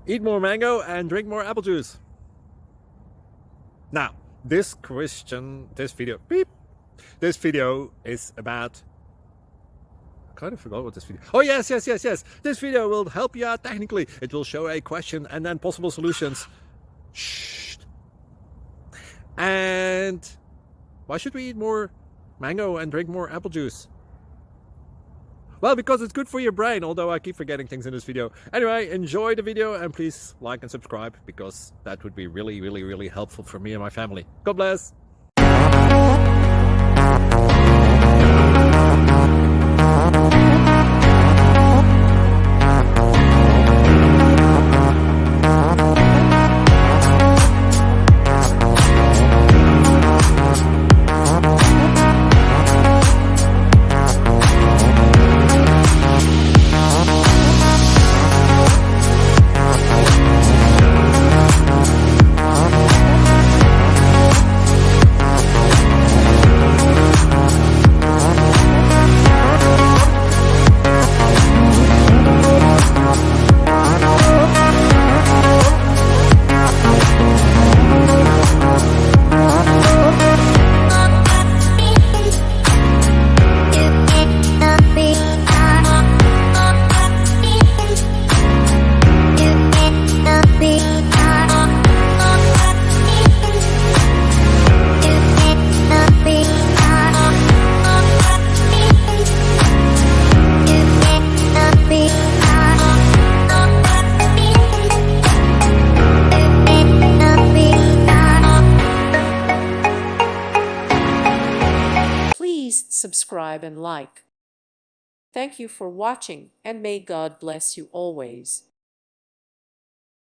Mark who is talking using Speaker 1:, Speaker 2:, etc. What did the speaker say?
Speaker 1: Eat more mango and drink more apple juice. Now, this video is about, I kind of forgot what this video. Oh, yes. This video will help you out technically. It will show a question and then possible solutions. Shh. And why should we eat more mango and drink more apple juice? Well, because it's good for your brain, although I keep forgetting things in this video. Anyway, enjoy the video and please like and subscribe, because that would be really helpful for me and my family. God bless.
Speaker 2: Please subscribe and like. Thank you for watching, and may God bless you always.